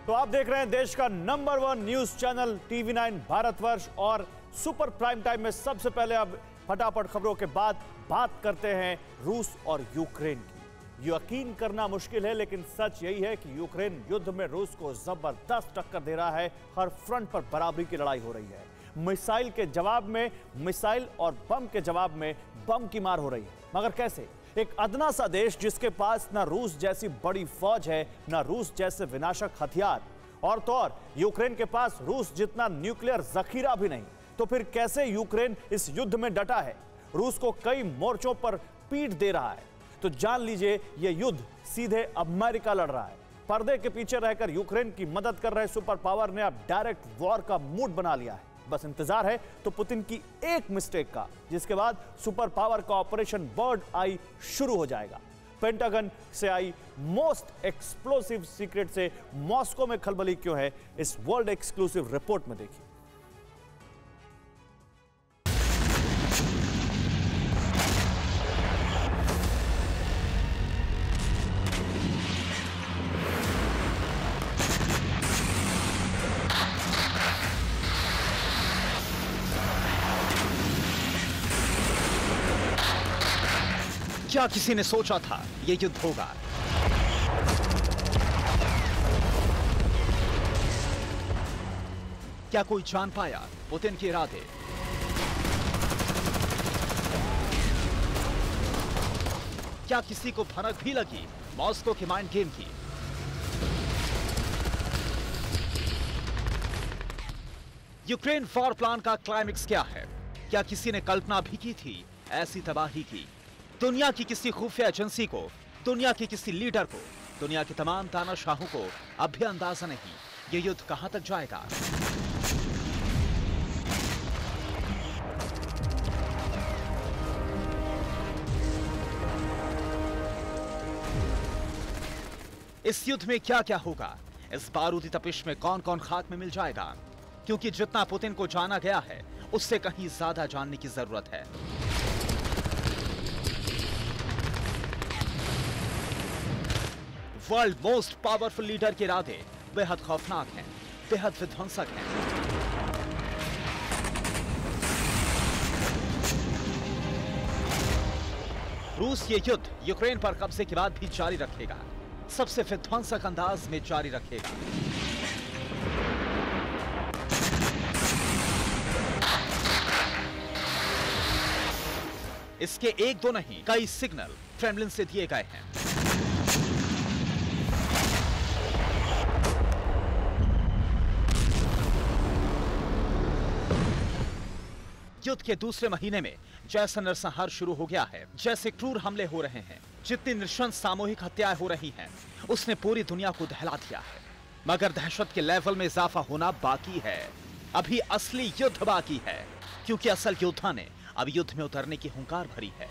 तो आप देख रहे हैं देश का number 1 news channel TV9 Bharatvarsh और सुपर प्राइम टाइम में सबसे पहले अब फटाफट खबरों के बाद बात करते हैं रूस और यूक्रेन की। यकीन करना मुश्किल है लेकिन सच यही है कि यूक्रेन युद्ध में रूस को जबरदस्त टक्कर दे रहा है। हर फ्रंट पर बराबरी की लड़ाई हो रही है। मिसाइल के जवाब में मिसाइल और बम के जवाब में बम की मार हो रही है। मगर कैसे? एक अदना सा देश जिसके पास ना रूस जैसी बड़ी फौज है, ना रूस जैसे विनाशक हथियार, और तो और यूक्रेन के पास रूस जितना न्यूक्लियर जखीरा भी नहीं। तो फिर कैसे यूक्रेन इस युद्ध में डटा है, रूस को कई मोर्चों पर पीठ दे रहा है? तो जान लीजिए, यह युद्ध सीधे अमेरिका लड़ रहा है। पर्दे के पीछे रहकर यूक्रेन की मदद कर रहे सुपर पावर ने अब डायरेक्ट वॉर का मूड बना लिया है। बस इंतजार है तो पुतिन की एक मिस्टेक का, जिसके बाद सुपर पावर का ऑपरेशन बर्ड आई शुरू हो जाएगा। पेंटागन से आई मोस्ट एक्सप्लोसिव सीक्रेट से मॉस्को में खलबली क्यों है, इस वर्ल्ड एक्सक्लूसिव रिपोर्ट में देखिए। क्या किसी ने सोचा था यह युद्ध होगा? क्या कोई जान पाया पुतिन के इरादे? क्या किसी को भनक भी लगी मॉस्को के माइंड गेम की? यूक्रेन वॉर प्लान का क्लाइमेक्स क्या है? क्या किसी ने कल्पना भी की थी ऐसी तबाही की? दुनिया की किसी खुफिया एजेंसी को, दुनिया के किसी लीडर को, दुनिया के तमाम तानाशाहों को अब भी अंदाजा नहीं यह युद्ध कहां तक जाएगा। इस युद्ध में क्या क्या होगा? इस बारूदी तपिश में कौन कौन खाक में मिल जाएगा? क्योंकि जितना पुतिन को जाना गया है उससे कहीं ज्यादा जानने की जरूरत है। वर्ल्ड मोस्ट पावरफुल लीडर के इरादे बेहद खौफनाक हैं, बेहद विध्वंसक हैं। रूस ये युद्ध यूक्रेन पर कब्जे के बाद भी जारी रखेगा, सबसे विध्वंसक अंदाज में जारी रखेगा। इसके एक दो नहीं, कई सिग्नल क्रेमलिन से दिए गए हैं। युद्ध के दूसरे महीने में जैसा नरसंहार शुरू हो गया है, जैसे क्रूर हमले हो रहे हैं, जितनी नृशंस सामूहिक हत्याएं हो रही हैं, उसने पूरी दुनिया को दहला दिया है। मगर दहशत के लेवल में इजाफा होना बाकी है। अभी असली युद्ध बाकी है, क्योंकि असल योद्धा ने अब युद्ध में उतरने की हुंकार भरी है।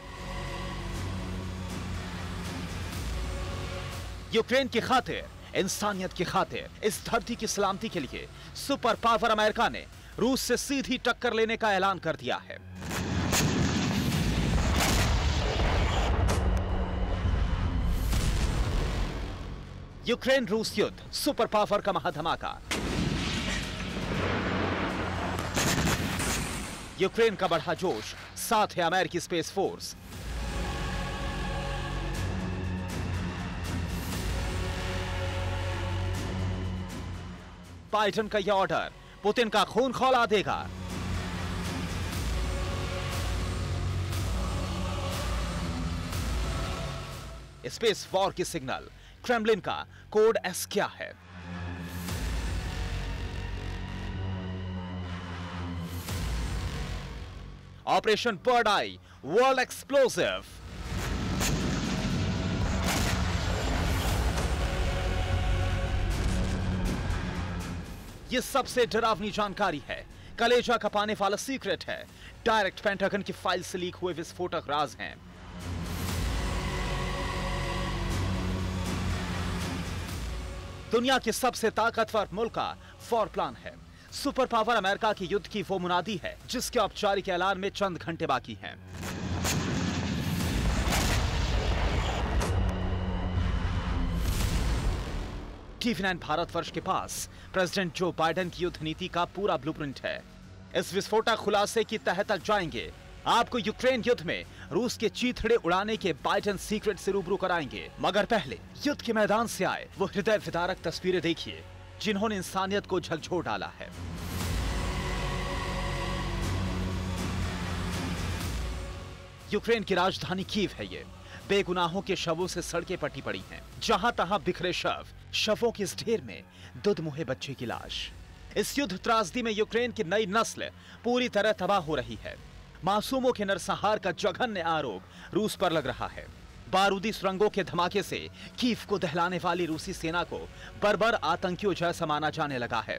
यूक्रेन की खातिर, इंसानियत की खातिर, इस धरती की सलामती के लिए सुपर पावर अमेरिका ने रूस से सीधी टक्कर लेने का ऐलान कर दिया है। यूक्रेन रूस युद्ध, सुपर पावर का महाधमाका। यूक्रेन का बढ़ा जोश, साथ है अमेरिकी स्पेस फोर्स। बाइडेन का यह ऑर्डर पुतिन का खून खौला देगा। स्पेस वॉर की सिग्नल, क्रेमलिन का कोड एस क्या है? ऑपरेशन बर्ड आई, वर्ल्ड एक्सप्लोसिव। यह सबसे डरावनी जानकारी है, कलेजा कपाने वाला सीक्रेट है। डायरेक्ट पेंटागन की फाइल से लीक हुए विस्फोटक राज हैं। दुनिया के सबसे ताकतवर मुल्क का वॉर प्लान है। सुपर पावर अमेरिका की युद्ध की वो मुनादी है जिसके औपचारिक ऐलान में चंद घंटे बाकी हैं। TV9 भारतवर्ष के पास प्रेसिडेंट जो बाइडेन की युद्ध नीति का पूरा ब्लूप्रिंट है। इस विस्फोटक खुलासे की तह तक जाएंगे। आपको यूक्रेन युद्ध में रूस के चीथड़े उड़ाने के बाइडेन सीक्रेट से रूबरू कराएंगे। मगर पहले युद्ध के मैदान से आए वो हृदय विदारक तस्वीरें देखिए जिन्होंने इंसानियत को झकझोर डाला है। यूक्रेन की राजधानी कीव है ये। बेगुनाहों के शवों से सड़कें पटी पड़ी हैं। जहां तहां बिखरे शवों के इस ढेर में दुधमुहे बच्चे की लाश। इस युद्ध त्रासदी में यूक्रेन की नई नस्ल पूरी तरह तबाह हो रही है। मासूमों के नरसंहार का जघन्य आरोप रूस पर लग रहा है। बारूदी सुरंगों के धमाके से कीव को दहलाने वाली रूसी सेना को बर्बर आतंकियों जैसा माना जाने लगा है।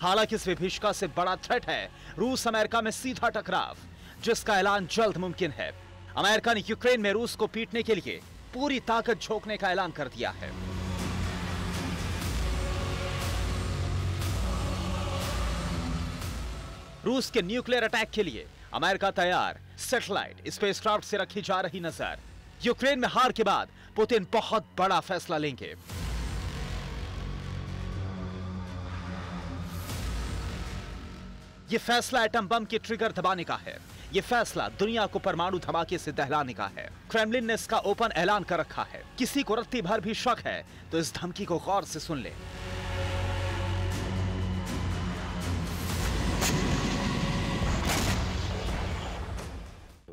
हालांकि इस विभीषिका से बड़ा थ्रेट है रूस अमेरिका में सीधा टकराव, जिसका ऐलान जल्द मुमकिन है। अमेरिका ने यूक्रेन में रूस को पीटने के लिए पूरी ताकत झोंकने का ऐलान कर दिया है। रूस के न्यूक्लियर अटैक के लिए अमेरिका तैयार। सैटेलाइट स्पेसक्राफ्ट से रखी जा रही नजर। यूक्रेन में हार के बाद पुतिन बहुत बड़ा फैसला लेंगे। यह फैसला एटम बम के ट्रिगर दबाने का है। यह फैसला दुनिया को परमाणु धमाके से दहलाने का है। क्रेमलिन ने इसका ओपन ऐलान कर रखा है। किसी को रत्ती भर भी शक है तो इस धमकी को गौर से सुन ले।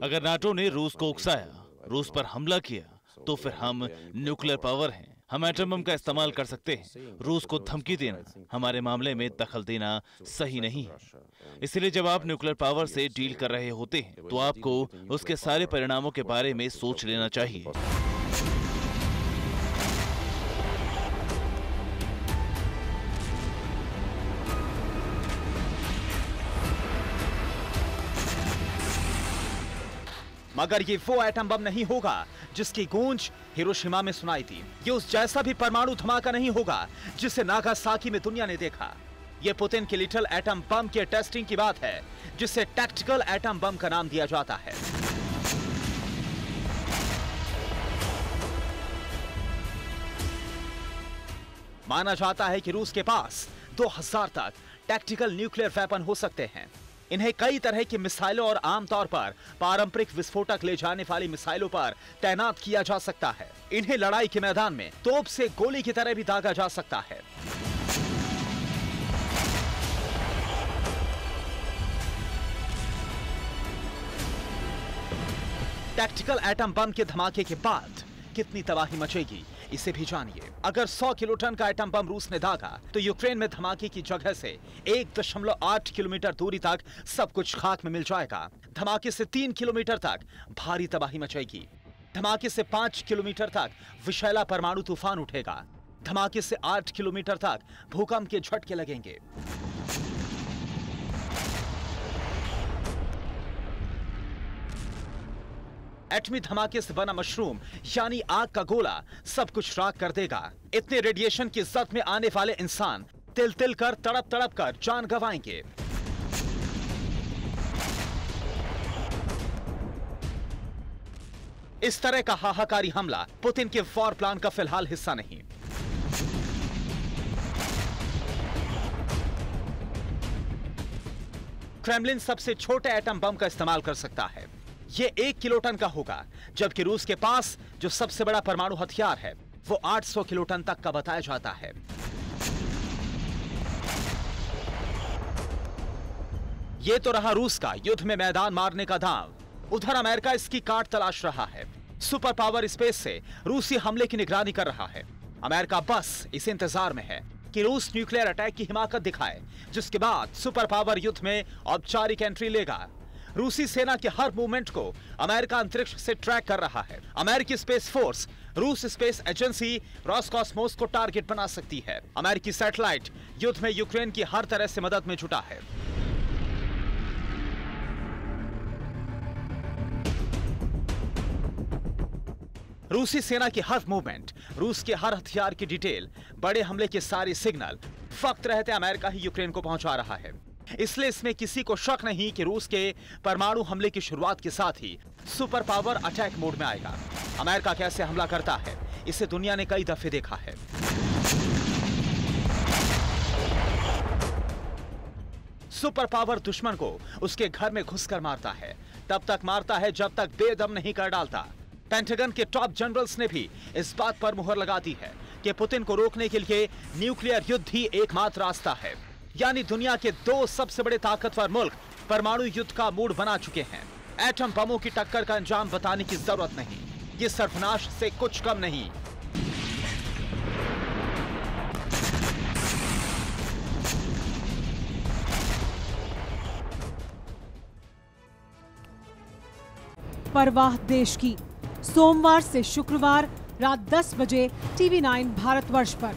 अगर नाटो ने रूस को उकसाया, रूस पर हमला किया, तो फिर हम न्यूक्लियर पावर हैं। हम एटम बम का इस्तेमाल कर सकते हैं। रूस को धमकी देना, हमारे मामले में दखल देना सही नहीं है। इसलिए जब आप न्यूक्लियर पावर से डील कर रहे होते हैं तो आपको उसके सारे परिणामों के बारे में सोच लेना चाहिए। मगर ये वो एटम बम नहीं होगा जिसकी गूंज हिरोशिमा में सुनाई थी। ये उस जैसा भी परमाणु धमाका नहीं होगा जिसे नागासाकी में दुनिया ने देखा। ये पुतिन के लिटिल एटम बम के टेस्टिंग की बात है, जिसे टैक्टिकल एटम बम का नाम दिया जाता है। माना जाता है कि रूस के पास 2000 तक टैक्टिकल न्यूक्लियर वेपन हो सकते हैं। इन्हें कई तरह की मिसाइलों और आमतौर पर पारंपरिक विस्फोटक ले जाने वाली मिसाइलों पर तैनात किया जा सकता है। इन्हें लड़ाई के मैदान में तोप से गोली की तरह भी दागा जा सकता है। टैक्टिकल एटम बम के धमाके के बाद कितनी तबाही मचेगी, इसे भी जानिए। अगर 100 किलोटन का एटम बम रूस ने दागा तो यूक्रेन में धमाके की जगह से 1.8 किलोमीटर दूरी तक सब कुछ खाक में मिल जाएगा। धमाके से 3 किलोमीटर तक भारी तबाही मचेगी। धमाके से 5 किलोमीटर तक विषैला परमाणु तूफान उठेगा। धमाके से 8 किलोमीटर तक भूकंप के झटके लगेंगे। एटमी धमाके से बना मशरूम यानी आग का गोला सब कुछ राख कर देगा। इतने रेडिएशन की जद में आने वाले इंसान तिल तिल कर तड़प तड़प कर जान गंवाएंगे। इस तरह का हाहाकारी हमला पुतिन के वॉर प्लान का फिलहाल हिस्सा नहीं। क्रेमलिन सबसे छोटे एटम बम का इस्तेमाल कर सकता है। यह 1 किलोटन का होगा, जबकि रूस के पास जो सबसे बड़ा परमाणु हथियार है वो 800 किलोटन तक का बताया जाता है। यह तो रहा रूस का युद्ध में मैदान मारने का दांव। उधर अमेरिका इसकी काट तलाश रहा है। सुपर पावर स्पेस से रूसी हमले की निगरानी कर रहा है। अमेरिका बस इस इंतजार में है कि रूस न्यूक्लियर अटैक की हिमाकत दिखाए, जिसके बाद सुपर पावर युद्ध में औपचारिक एंट्री लेगा। रूसी सेना के हर मूवमेंट को अमेरिका अंतरिक्ष से ट्रैक कर रहा है। अमेरिकी स्पेस फोर्स रूस स्पेस एजेंसी रॉसकॉस्मोस को टारगेट बना सकती है। अमेरिकी सैटेलाइट युद्ध में यूक्रेन की हर तरह से मदद में जुटा है। रूसी सेना की हर मूवमेंट, रूस के हर हथियार की डिटेल, बड़े हमले के सारे सिग्नल वक्त रहते अमेरिका ही यूक्रेन को पहुंचा रहा है। इसलिए इसमें किसी को शक नहीं कि रूस के परमाणु हमले की शुरुआत के साथ ही सुपर पावर अटैक मोड में आएगा। अमेरिका कैसे हमला करता है इसे दुनिया ने कई दफे देखा है। सुपर पावर दुश्मन को उसके घर में घुसकर मारता है, तब तक मारता है जब तक बेदम नहीं कर डालता। पेंटागन के टॉप जनरल्स ने भी इस बात पर मुहर लगा दी है कि पुतिन को रोकने के लिए न्यूक्लियर युद्ध ही एकमात्र रास्ता है। यानी दुनिया के 2 सबसे बड़े ताकतवर मुल्क परमाणु युद्ध का मूड बना चुके हैं। एटम बमों की टक्कर का अंजाम बताने की जरूरत नहीं, ये सर्वनाश से कुछ कम नहीं। परवाह देश की, सोमवार से शुक्रवार रात 10 बजे TV9 भारतवर्ष पर।